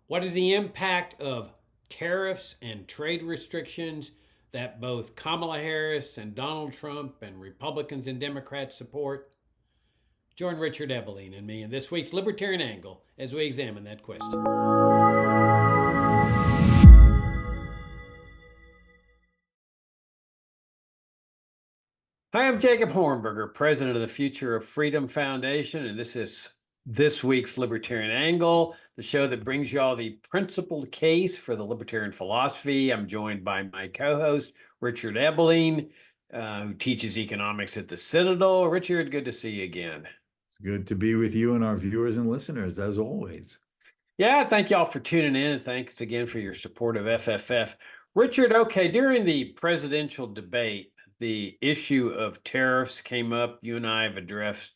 What is the impact of tariffs and trade restrictions that both Kamala Harris and Donald Trump and Republicans and Democrats support? Join Richard Ebeling and me in this week's Libertarian Angle as we examine that question. Hi, I'm Jacob Hornberger, president of the Future of Freedom Foundation, and this is this week's Libertarian Angle, the show that brings you all the principled case for the libertarian philosophy. I'm joined by my co-host, Richard Ebeling, who teaches economics at the Citadel. Richard, good to see you again. Good to be with you and our viewers and listeners, as always. Yeah, thank y'all for tuning in, and thanks again for your support of FFF. Richard, okay, during the presidential debate, the issue of tariffs came up. You and I have addressed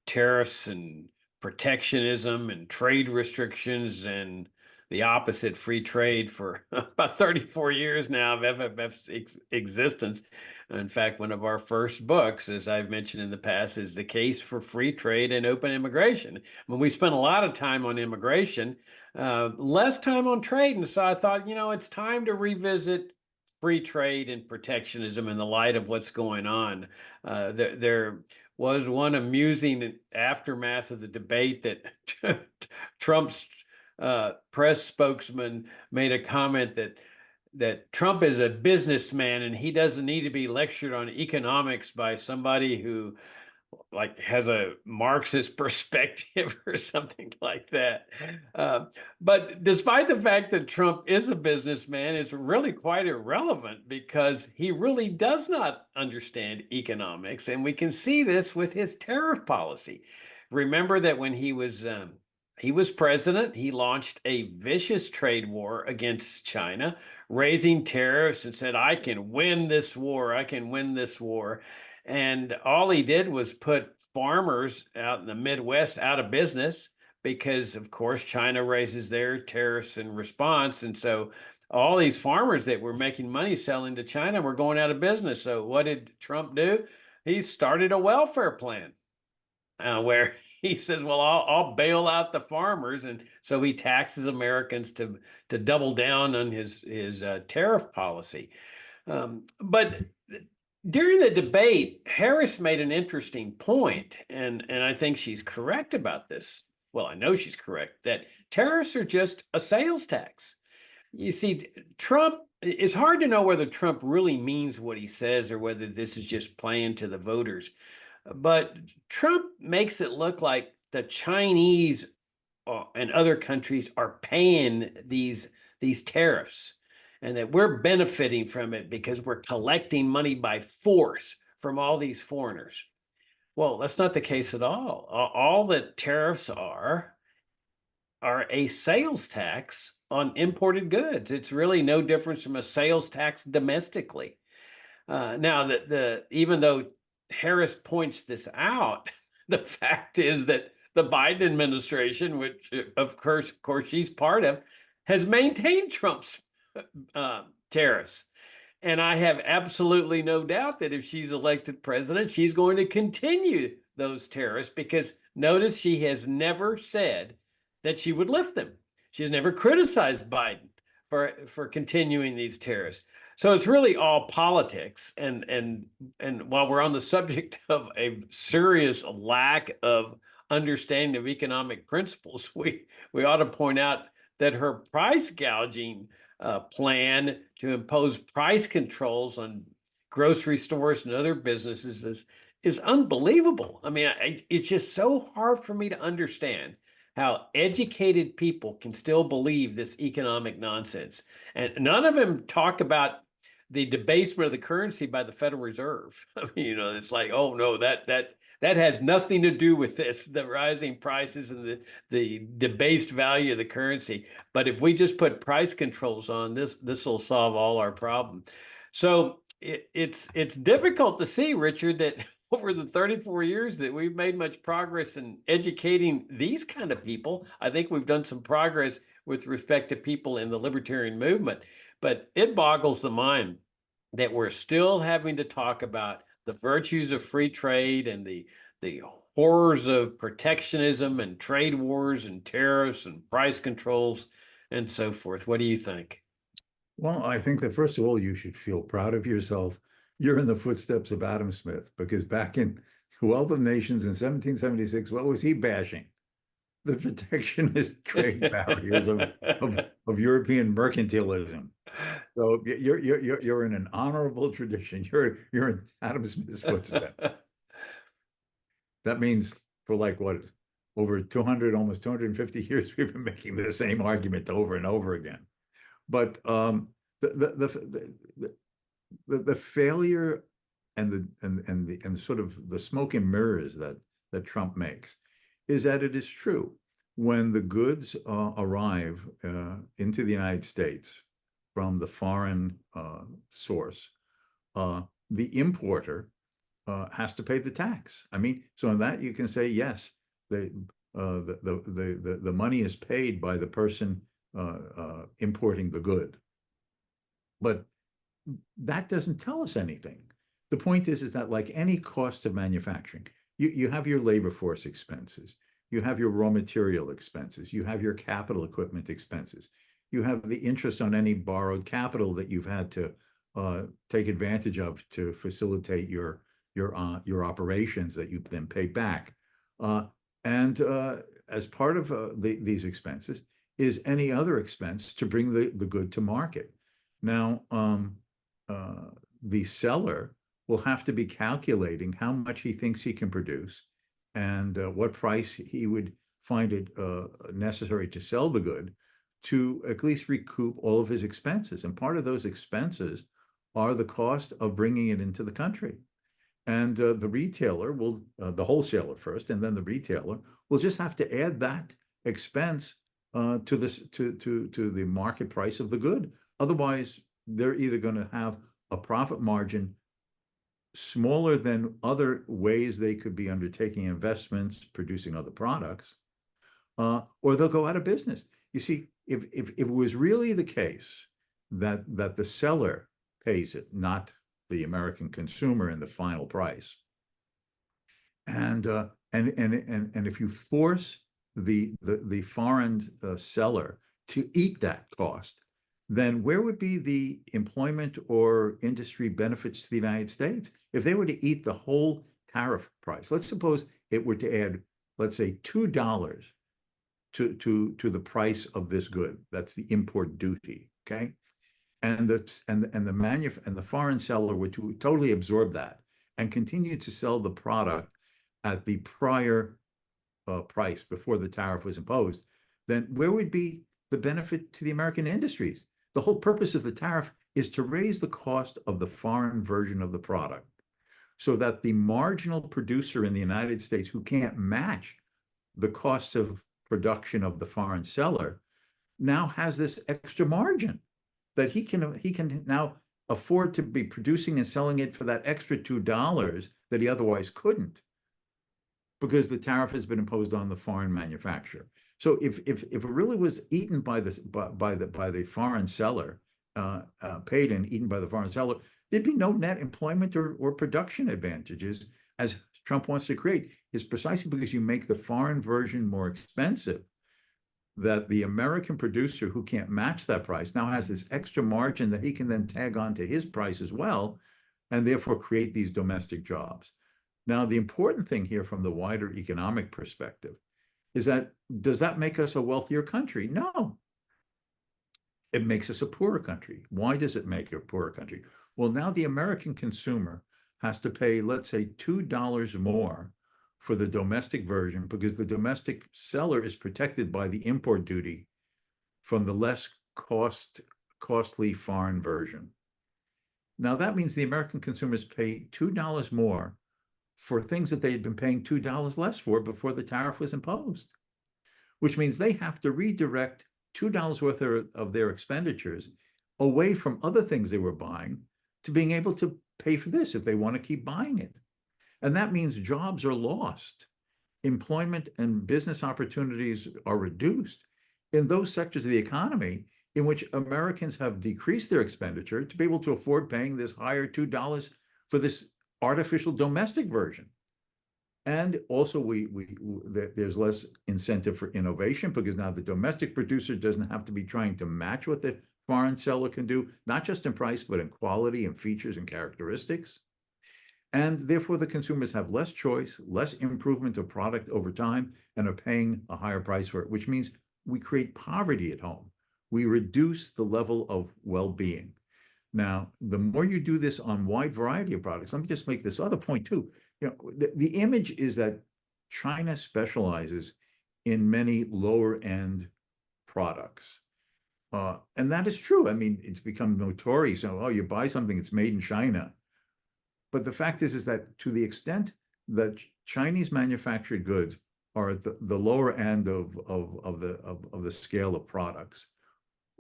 tariffs and protectionism and trade restrictions and the opposite, free trade, for about 34 years now of FFF's existence. In fact, one of our first books, as I've mentioned in the past, is The Case for Free Trade and Open Immigration. When we spent a lot of time on immigration, less time on trade. And so I thought, it's time to revisit free trade and protectionism in the light of what's going on. There was one amusing aftermath of the debate that Trump's press spokesman made a comment that Trump is a businessman and he doesn't need to be lectured on economics by somebody who has a Marxist perspective or something like that. But despite the fact that Trump is a businessman, it's really quite irrelevant because he really does not understand economics. And we can see this with his tariff policy. Remember that when he was president, he launched a vicious trade war against China, raising tariffs and said, I can win this war. I can win this war. And all he did was put farmers out in the Midwest out of business because, of course, China raises their tariffs in response. And so all these farmers that were making money selling to China were going out of business. So what did Trump do? He started a welfare plan where he says, well, I'll bail out the farmers. And so he taxes Americans to double down on his tariff policy. But during the debate, Harris made an interesting point, and I think she's correct about this. Well, I know she's correct, that tariffs are just a sales tax. You see, it's hard to know whether Trump really means what he says or whether this is just playing to the voters. But Trump makes it look like the Chinese and other countries are paying these tariffs and that we're benefiting from it because we're collecting money by force from all these foreigners. Well, that's not the case at all. All that tariffs are a sales tax on imported goods. It's really no difference from a sales tax domestically. Now, even though Harris points this out, the fact is that the Biden administration, which of course she's part of, has maintained Trump's tariffs. And I have absolutely no doubt that if she's elected president, she's going to continue those tariffs because notice she has never said that she would lift them. She has never criticized Biden for continuing these tariffs. So it's really all politics. And while we're on the subject of a serious lack of understanding of economic principles, we ought to point out that her price gouging plan to impose price controls on grocery stores and other businesses is unbelievable. I mean, it's just so hard for me to understand how educated people can still believe this economic nonsense. And none of them talk about the debasement of the currency by the Federal Reserve. I mean, it's like, oh no, that has nothing to do with this, the rising prices and the debased value of the currency. But if we just put price controls on this will solve all our problems. So it's difficult to see, Richard, that over the 34 years that we've made much progress in educating these kind of people. I think we've done some progress with respect to people in the libertarian movement, but it boggles the mind that we're still having to talk about the virtues of free trade and the horrors of protectionism and trade wars and tariffs and price controls. and so forth. What do you think? Well, I think that first of all, you should feel proud of yourself. You're in the footsteps of Adam Smith, because back in The Wealth of Nations in 1776, what was he bashing? The protectionist trade barriers of European mercantilism. So you're in an honorable tradition. You're in Adam Smith's footsteps. That means for like what, over 200, almost 250 years, we've been making the same argument over and over again. But the failure and sort of the smoke and mirrors that Trump makes is that it is true when the goods arrive into the United States from the foreign source, the importer has to pay the tax. I mean, so in that you can say yes, the money is paid by the person importing the good, but that doesn't tell us anything. The point is that like any cost of manufacturing, you have your labor force expenses, you have your raw material expenses, you have your capital equipment expenses, you have the interest on any borrowed capital that you've had to take advantage of to facilitate your operations that you then pay back. And as part of these expenses is any other expense to bring the good to market. Now, the seller will have to be calculating how much he thinks he can produce and what price he would find it necessary to sell the good to at least recoup all of his expenses. And part of those expenses are the cost of bringing it into the country. And the retailer will, the wholesaler first, and then the retailer will just have to add that expense to the market price of the good. Otherwise, they're either going to have a profit margin smaller than other ways they could be undertaking investments, producing other products, or they'll go out of business. You see, if it was really the case that the seller pays it, not the American consumer in the final price, and if you force the foreign seller to eat that cost, then where would be the employment or industry benefits to the United States if they were to eat the whole tariff price? Let's suppose it were to add, let's say, $2 to the price of this good. That's the import duty, okay? And the foreign seller would totally absorb that and continue to sell the product at the prior price before the tariff was imposed. Then where would be the benefit to the American industries? The whole purpose of the tariff is to raise the cost of the foreign version of the product so that the marginal producer in the United States who can't match the cost of production of the foreign seller now has this extra margin that he can now afford to be producing and selling it for that extra $2 that he otherwise couldn't, because the tariff has been imposed on the foreign manufacturer. So if it really was eaten by the foreign seller, paid and eaten by the foreign seller, there'd be no net employment or production advantages, as Trump wants to create. Is precisely because you make the foreign version more expensive that the American producer who can't match that price now has this extra margin that he can then tag on to his price as well, and therefore create these domestic jobs. Now, the important thing here from the wider economic perspective is that, does that make us a wealthier country? No. It makes us a poorer country. Why does it make it a poorer country? Well, now the American consumer has to pay, let's say, $2 more for the domestic version because the domestic seller is protected by the import duty from the less costly foreign version. Now, that means the American consumers pay $2 more for things that they had been paying $2 less for before the tariff was imposed, which means they have to redirect $2 worth of their expenditures away from other things they were buying to being able to pay for this if they want to keep buying it. And that means jobs are lost. Employment and business opportunities are reduced in those sectors of the economy in which Americans have decreased their expenditure to be able to afford paying this higher $2 for this artificial domestic version. And also, there's less incentive for innovation because now the domestic producer doesn't have to be trying to match what the foreign seller can do, not just in price, but in quality and features and characteristics. And therefore, the consumers have less choice, less improvement of product over time, and are paying a higher price for it, which means we create poverty at home. We reduce the level of well-being. Now, the more you do this on wide variety of products, let me just make this other point too. The image is that China specializes in many lower end products. And that is true. I mean, it's become notorious. So, oh, you buy something, it's made in China. But the fact is that to the extent that Chinese manufactured goods are at the lower end of the scale of products,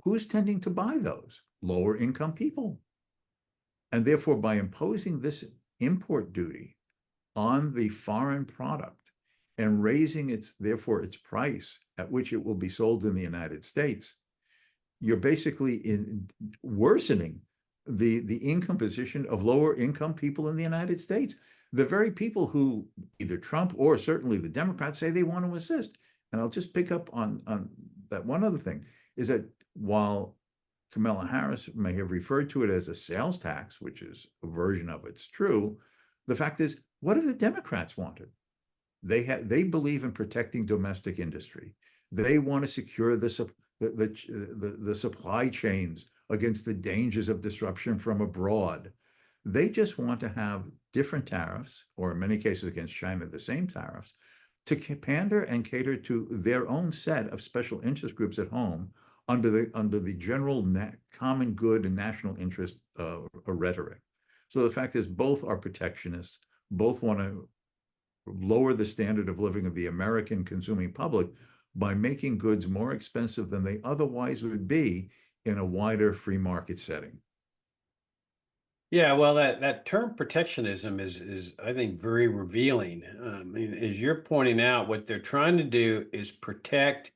who's tending to buy those? Lower income people. And therefore, by imposing this import duty on the foreign product and raising therefore its price at which it will be sold in the United States, you're basically worsening the income position of lower income people in the United States. The very people who either Trump or certainly the Democrats say they want to assist. And I'll just pick up on that one other thing is that while Kamala Harris may have referred to it as a sales tax, which is a version of it's true, the fact is, what have the Democrats wanted? They believe in protecting domestic industry. They want to secure the supply chains against the dangers of disruption from abroad. They just want to have different tariffs, or in many cases against China, the same tariffs, to pander and cater to their own set of special interest groups at home under the general common good and national interest rhetoric. So the fact is, both are protectionists, both want to lower the standard of living of the American consuming public by making goods more expensive than they otherwise would be in a wider free market setting. Yeah, well, that term protectionism is I think very revealing. As you're pointing out, what they're trying to do is protect,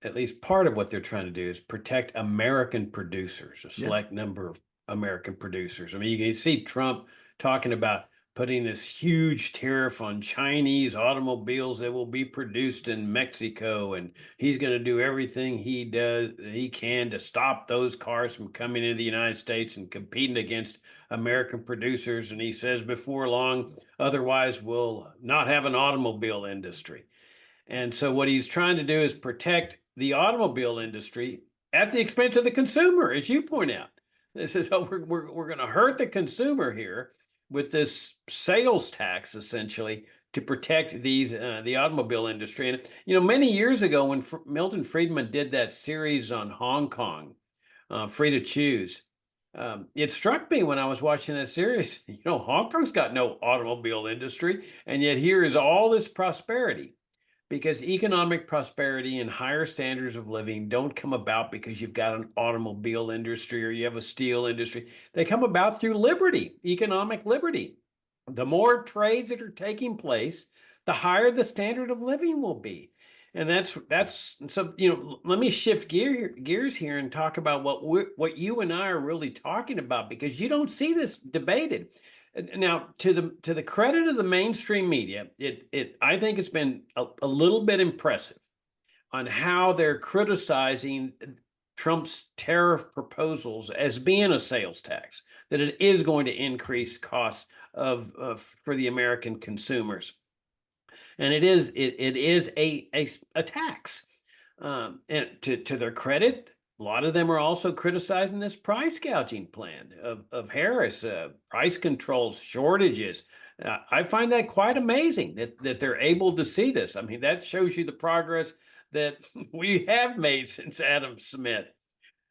at least part of what they're trying to do is protect American producers, a Yeah. select number of American producers. I mean, you can see Trump talking about putting this huge tariff on Chinese automobiles that will be produced in Mexico, and he's going to do everything he can to stop those cars from coming into the United States and competing against American producers. And he says before long, otherwise we'll not have an automobile industry. And so what he's trying to do is protect the automobile industry at the expense of the consumer, as you point out. This is how we're going to hurt the consumer here with this sales tax, essentially, to protect the automobile industry. And many years ago, when Milton Friedman did that series on Hong Kong, Free to Choose, it struck me when I was watching that series. Hong Kong's got no automobile industry, and yet here is all this prosperity. Because economic prosperity and higher standards of living don't come about because you've got an automobile industry or you have a steel industry. They come about through liberty, economic liberty. The more trades that are taking place, the higher the standard of living will be. And that's so let me shift gears here and talk about what you and I are really talking about, because you don't see this debated. Now, to the credit of the mainstream media, I think it's been a little bit impressive on how they're criticizing Trump's tariff proposals as being a sales tax, that it is going to increase costs for the American consumers, and it is a tax. And to their credit, a lot of them are also criticizing this price gouging plan of Harris, price controls, shortages. I find that quite amazing that they're able to see this. I mean, that shows you the progress that we have made since Adam Smith.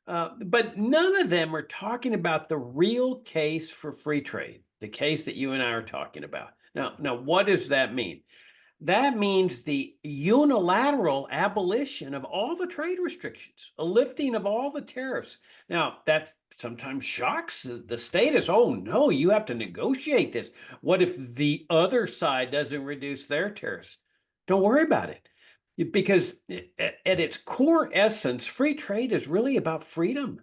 But none of them are talking about the real case for free trade, the case that you and I are talking about. Now, what does that mean? That means the unilateral abolition of all the trade restrictions, a lifting of all the tariffs. Now, that sometimes shocks the status. Oh, no, you have to negotiate this. What if the other side doesn't reduce their tariffs? Don't worry about it. Because at its core essence, free trade is really about freedom.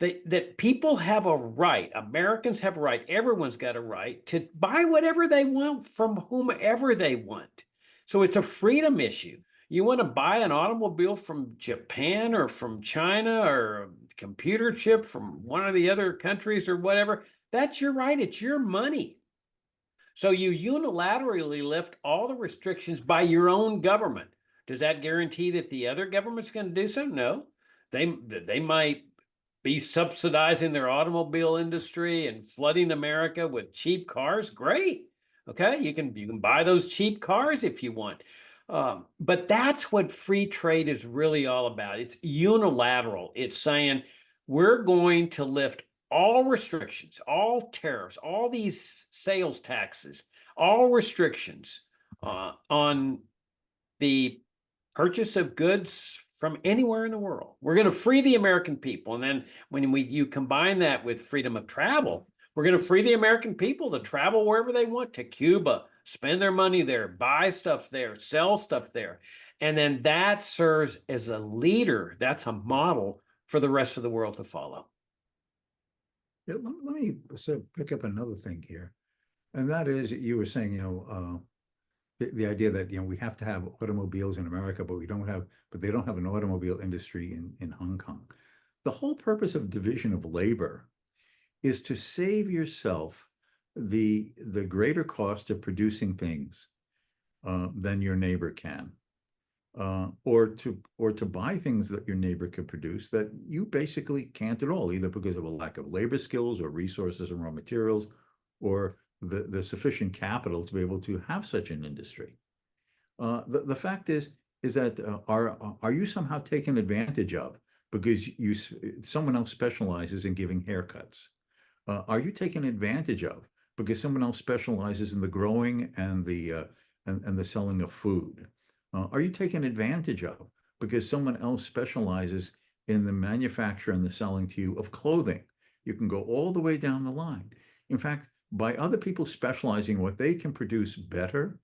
that people have a right, Americans have a right, everyone's got a right to buy whatever they want from whomever they want. So it's a freedom issue. You want to buy an automobile from Japan or from China or a computer chip from one of the other countries or whatever, that's your right. It's your money. So you unilaterally lift all the restrictions by your own government. Does that guarantee that the other government's going to do so? No. They might be subsidizing their automobile industry and flooding America with cheap cars. Great. Okay, you can buy those cheap cars if you want. But that's what free trade is really all about. It's unilateral. It's saying we're going to lift all restrictions, all tariffs, all these sales taxes, all restrictions on the purchase of goods from anywhere in the world. We're going to free the American people. And then when you combine that with freedom of travel, we're going to free the American people to travel wherever they want, to Cuba, spend their money there, buy stuff there, sell stuff there. And then that serves as a leader. That's a model for the rest of the world to follow. Yeah, let me sort of pick up another thing here. And that is, you were saying, the idea that, we have to have automobiles in America, but they don't have an automobile industry in Hong Kong. The whole purpose of division of labor is to save yourself the greater cost of producing things than your neighbor can. Or to buy things that your neighbor could produce that you basically can't at all, either because of a lack of labor skills or resources and raw materials, or the sufficient capital to be able to have such an industry. The fact is that are you somehow taken advantage of because someone else specializes in giving haircuts? Are you taken advantage of because someone else specializes in the growing and the selling of food? Are you taken advantage of because someone else specializes in the manufacture and the selling to you of clothing? You can go all the way down the line. In fact, by other people specializing what they can produce better,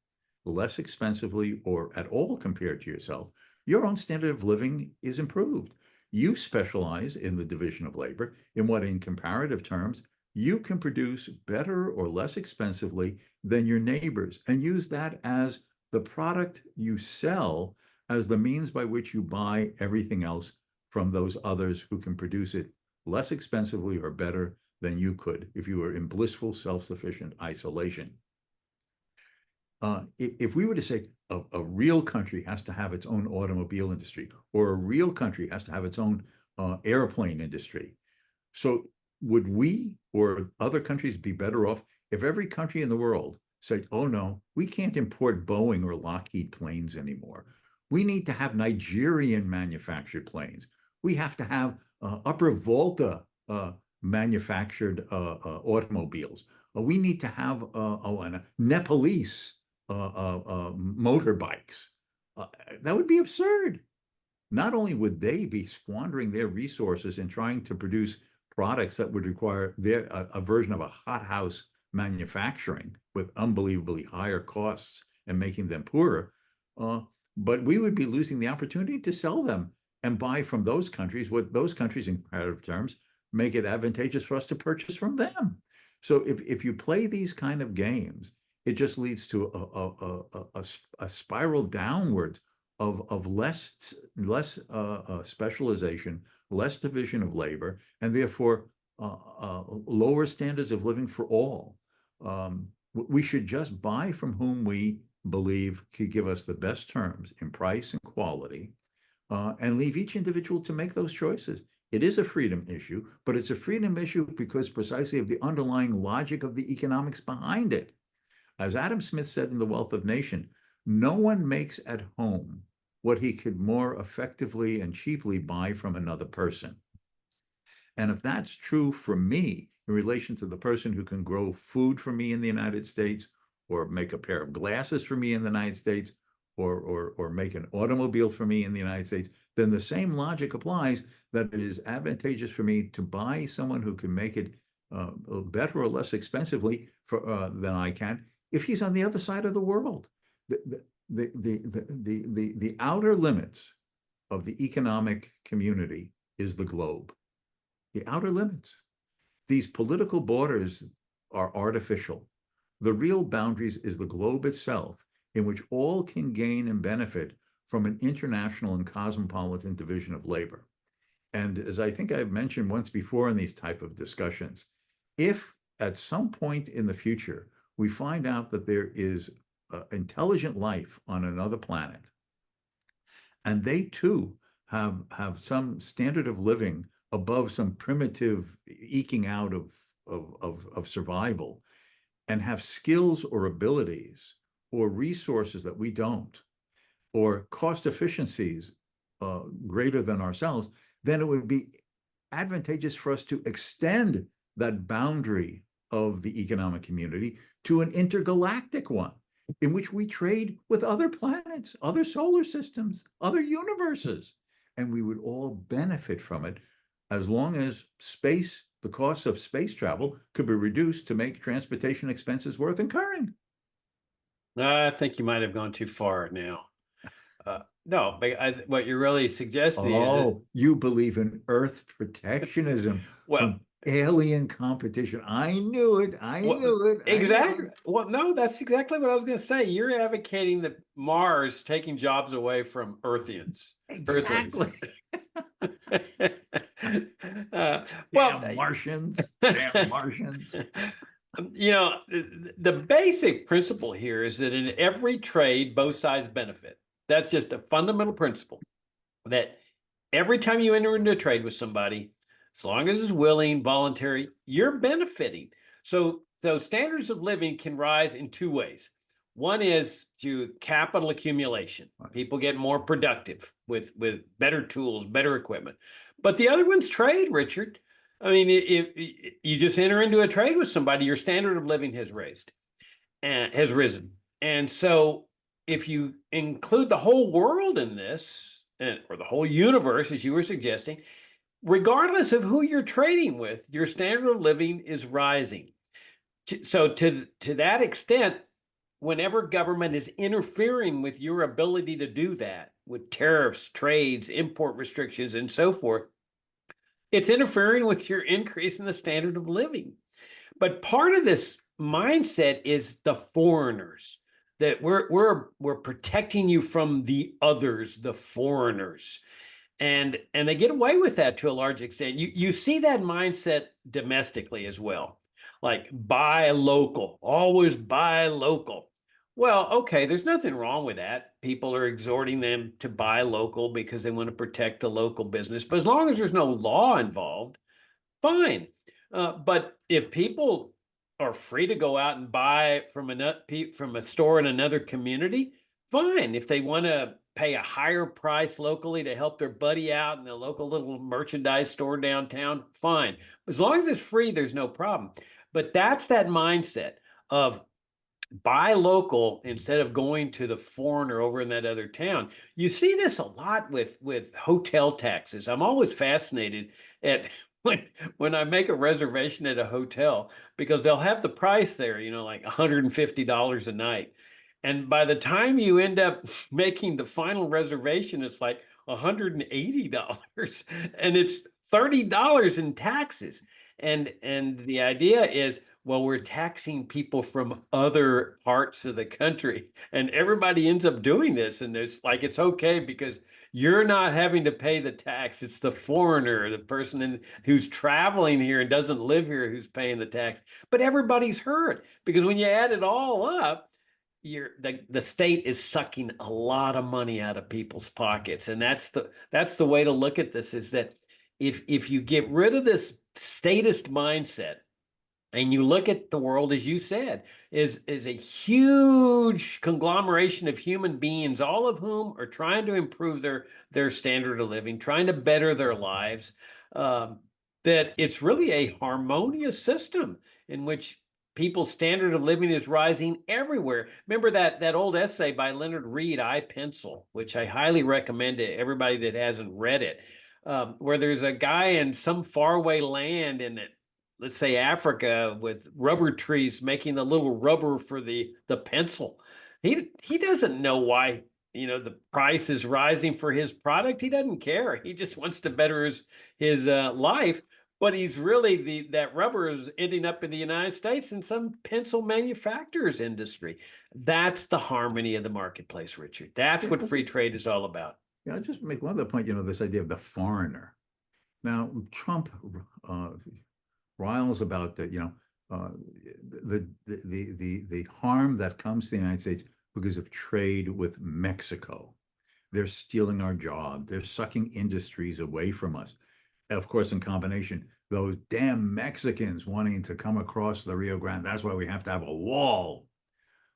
less expensively, or at all compared to yourself, your own standard of living is improved. You specialize in the division of labor in what, in comparative terms, you can produce better or less expensively than your neighbors, and use that as the product you sell as the means by which you buy everything else from those others who can produce it less expensively or better than you could if you were in blissful, self-sufficient isolation. If we were to say a real country has to have its own automobile industry, or a real country has to have its own airplane industry, so would we or other countries be better off if every country in the world said, oh no, we can't import Boeing or Lockheed planes anymore. We need to have Nigerian manufactured planes. We have to have Upper Volta manufactured automobiles. We need to have Nepalese motorbikes. That would be absurd. Not only would they be squandering their resources in trying to produce products that would require a version of a hothouse manufacturing with unbelievably higher costs and making them poorer, but we would be losing the opportunity to sell them and buy from those countries what those countries, in comparative terms, make it advantageous for us to purchase from them. So if you play these kind of games, it just leads to a spiral downwards of less specialization, less division of labor, and therefore lower standards of living for all. We should just buy from whom we believe could give us the best terms in price and quality, and leave each individual to make those choices. It is a freedom issue, but it's a freedom issue because precisely of the underlying logic of the economics behind it. As Adam Smith said in The Wealth of Nations, no one makes at home what he could more effectively and cheaply buy from another person. And if that's true for me in relation to the person who can grow food for me in the United States, or make a pair of glasses for me in the United States, or make an automobile for me in the United States, then the same logic applies, that it is advantageous for me to buy someone who can make it better or less expensively than I can if he's on the other side of the world. The outer limits of the economic community is the globe. the outer limits. These political borders are artificial. The real boundaries is the globe itself, in which all can gain and benefit from an international and cosmopolitan division of labor. And as I think I've mentioned once before in these type of discussions, if at some point in the future we find out that there is intelligent life on another planet, and they too have some standard of living above some primitive eking out of survival, and have skills or abilities or resources that we don't, or cost efficiencies greater than ourselves, then it would be advantageous for us to extend that boundary of the economic community to an intergalactic one in which we trade with other planets, other solar systems, other universes, and we would all benefit from it as long as the cost of space travel could be reduced to make transportation expenses worth incurring. I think you might have gone too far now. No, but what you're really suggesting is that, Oh, you believe in Earth protectionism well, from alien competition. I knew it. I well, knew it. I knew exactly. it. Well, no, that's exactly what I was going to say. You're advocating that Mars taking jobs away from Earthlings. Exactly. Well, Damn Martians. Damn Martians. the basic principle here is that in every trade, both sides benefit. That's just a fundamental principle that every time you enter into a trade with somebody, as long as it's willing, voluntary, you're benefiting. So standards of living can rise in two ways. One is through capital accumulation. People get more productive with better tools, better equipment. But the other one's trade, Richard. I mean, if you just enter into a trade with somebody, your standard of living has raised and has risen. And so if you include the whole world in this, or the whole universe, as you were suggesting, regardless of who you're trading with, your standard of living is rising. So to that extent, whenever government is interfering with your ability to do that, with tariffs, trades, import restrictions, and so forth, it's interfering with your increase in the standard of living. But part of this mindset is the foreigners, that we're protecting you from the others, the foreigners. And they get away with that to a large extent. You see that mindset domestically as well. Like buy local, always buy local. Well, okay, there's nothing wrong with that. People are exhorting them to buy local because they want to protect the local business. But as long as there's no law involved, fine. But if people are free to go out and buy from a store in another community, fine. If they want to pay a higher price locally to help their buddy out in the local little merchandise store downtown, fine. As long as it's free, there's no problem. But that's that mindset of buy local instead of going to the foreigner over in that other town. You see this a lot with hotel taxes. I'm always fascinated at when I make a reservation at a hotel, because they'll have the price there, like $150 a night. And by the time you end up making the final reservation, it's like $180 and it's $30 in taxes. And the idea is, well, we're taxing people from other parts of the country, and everybody ends up doing this. And it's okay because you're not having to pay the tax. It's the foreigner, the person who's traveling here and doesn't live here, who's paying the tax. But everybody's hurt because when you add it all up, the state is sucking a lot of money out of people's pockets. And that's the way to look at this, is that if you get rid of this statist mindset, and you look at the world, as you said, is a huge conglomeration of human beings, all of whom are trying to improve their standard of living, trying to better their lives, that it's really a harmonious system in which people's standard of living is rising everywhere. Remember that old essay by Leonard Read, I, Pencil, which I highly recommend to everybody that hasn't read it, where there's a guy in some faraway land in it, let's say Africa, with rubber trees making the little rubber for the pencil. He doesn't know why the price is rising for his product. He doesn't care. He just wants to better his life. but he's really that rubber is ending up in the United States in some pencil manufacturers industry. That's the harmony of the marketplace, Richard. That's Yeah, what free trade is all about. yeah, I'll just make one other point, this idea of the foreigner. Now, Trump uh, riles about uh, the harm that comes to the United States because of trade with Mexico. They're stealing our job. They're sucking industries away from us. Of course, in combination, those damn Mexicans wanting to come across the Rio Grande. That's why we have to have a wall.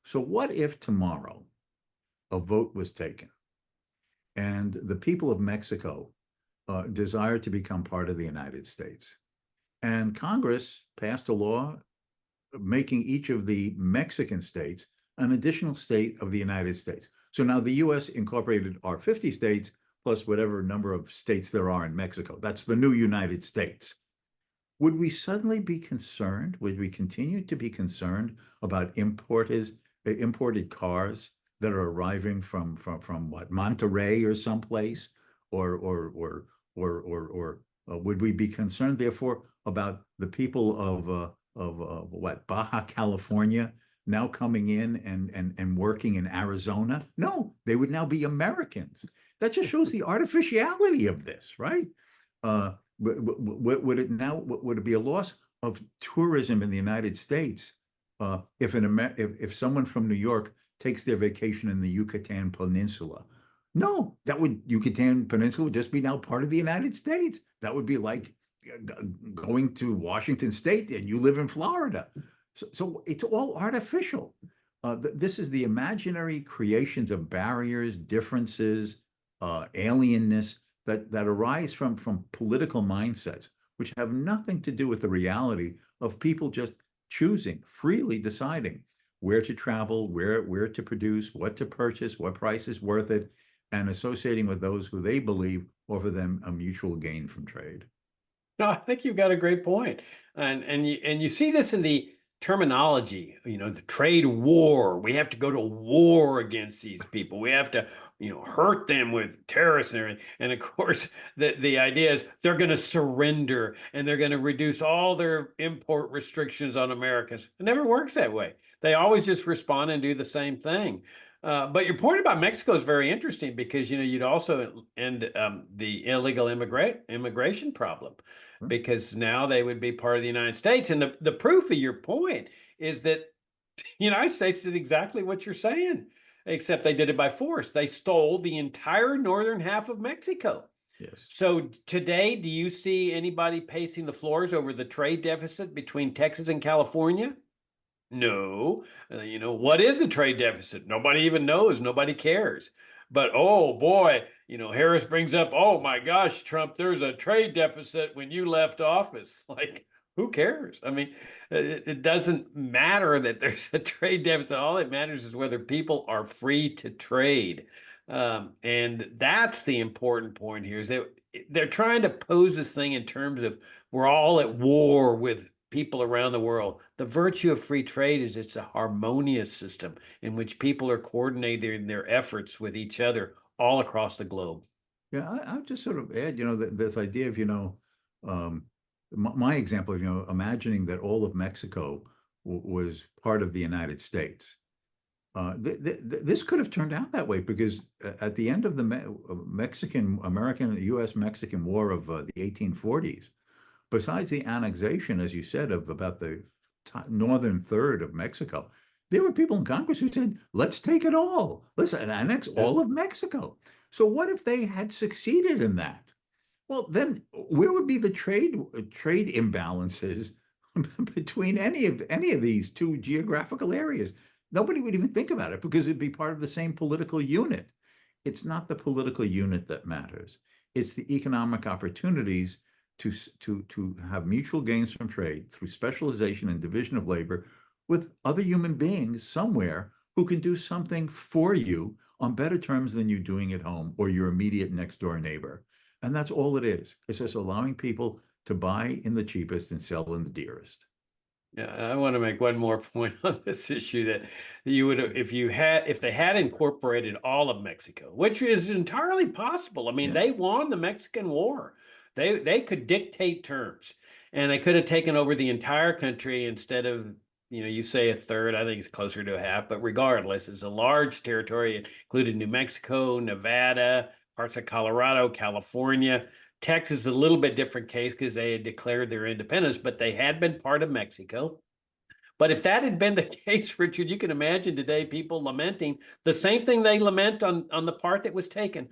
So what if tomorrow a vote was taken and the people of Mexico desire to become part of the United States? And Congress passed a law making each of the Mexican states an additional state of the United States. So now the US incorporated our 50 states plus whatever number of states there are in Mexico. That's the new United States. Would we suddenly be concerned? Would we continue to be concerned about imported cars that are arriving from what, Monterey or someplace, or would we be concerned, therefore, about the people of what, Baja California now coming in and working in Arizona? No, they would now be Americans. That just shows the artificiality of this, right? Uh, would it now would it be a loss of tourism in the United States if someone from New York takes their vacation in the Yucatan Peninsula? No, that would Yucatan Peninsula would just be now part of the United States. That would be like going to Washington State and you live in Florida. So it's all artificial. This is the imaginary creations of barriers, differences, alienness that arise from political mindsets, which have nothing to do with the reality of people just choosing, freely deciding where to travel, where to produce, what to purchase, what price is worth it, and associating with those who they believe offer them a mutual gain from trade. No, I think you've got a great point. And you see this in the terminology, the trade war. We have to go to war against these people. We have to, hurt them with terrorists and everything. And of course, the idea is they're going to surrender and they're going to reduce all their import restrictions on Americans. It never works that way. They always just respond and do the same thing. But your point about Mexico is very interesting because you'd also end the illegal immigration problem Hmm? because now they would be part of the United States. And the proof of your point is that the United States did exactly what you're saying, except they did it by force. They stole the entire northern half of Mexico. Yes. So today, do you see anybody pacing the floors over the trade deficit between Texas and California? No. What is a trade deficit? Nobody even knows. Nobody cares. But oh boy, Harris brings up, oh my gosh, Trump, there's a trade deficit when you left office. Like, who cares? I mean, it doesn't matter that there's a trade deficit. All that matters is whether people are free to trade. And that's the important point here is that they're trying to pose this thing in terms of we're all at war with people around the world. The virtue of free trade is it's a harmonious system in which people are coordinating their efforts with each other all across the globe. Yeah, I'll just sort of add, this idea of, my example of, imagining that all of Mexico was part of the United States. This could have turned out that way because at the end of the Mexican American U.S. Mexican War of the 1840s, besides the annexation, as you said, of about the northern third of Mexico, there were people in Congress who said, let's take it all. Let's annex all of Mexico. So what if they had succeeded in that? Well, then where would be the trade imbalances between any of these two geographical areas? Nobody would even think about it because it'd be part of the same political unit. It's not the political unit that matters. It's the economic opportunities to have mutual gains from trade through specialization and division of labor with other human beings somewhere who can do something for you on better terms than you're doing at home or your immediate next door neighbor. And that's all it is. It's just allowing people to buy in the cheapest and sell in the dearest. Yeah, I want to make one more point on this issue that you would, if they had incorporated all of Mexico, which is entirely possible. I mean, they Yes. won the Mexican War. They could dictate terms, and they could have taken over the entire country instead of, you say a third. I think it's closer to a half, but regardless, it's a large territory. It included New Mexico, Nevada, parts of Colorado, California. Texas, a little bit different case because they had declared their independence, but they had been part of Mexico. But if that had been the case, Richard, you can imagine today people lamenting the same thing they lament on the part that was taken.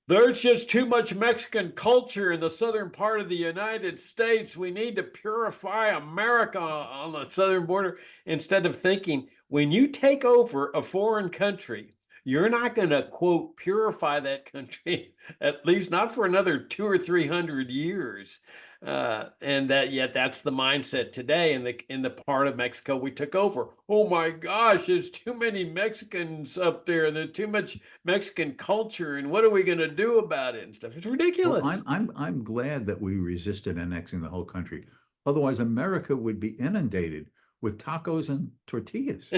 There's just too much Mexican culture in the southern part of the United States. We need to purify America on the southern border. Instead of thinking, when you take over a foreign country, you're not going to, quote, purify that country, at least not for another 200 or 300 years. And yet that's the mindset today in the part of Mexico we took over. Oh my gosh, there's too many Mexicans up there. There's too much Mexican culture, and what are we going to do about it and stuff? It's Well, ridiculous. I'm glad that we resisted annexing the whole country. Otherwise, America would be inundated with tacos and tortillas,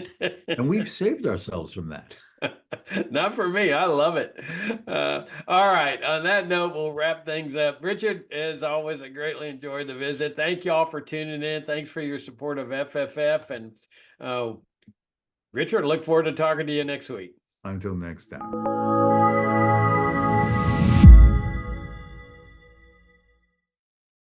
and we've saved ourselves from that. Not for me. I love it. All right. On that note, we'll wrap things up. Richard, as always, I greatly enjoyed the visit. Thank you all for tuning in. Thanks for your support of FFF. And uh, Richard, look forward to talking to you next week. Until next time.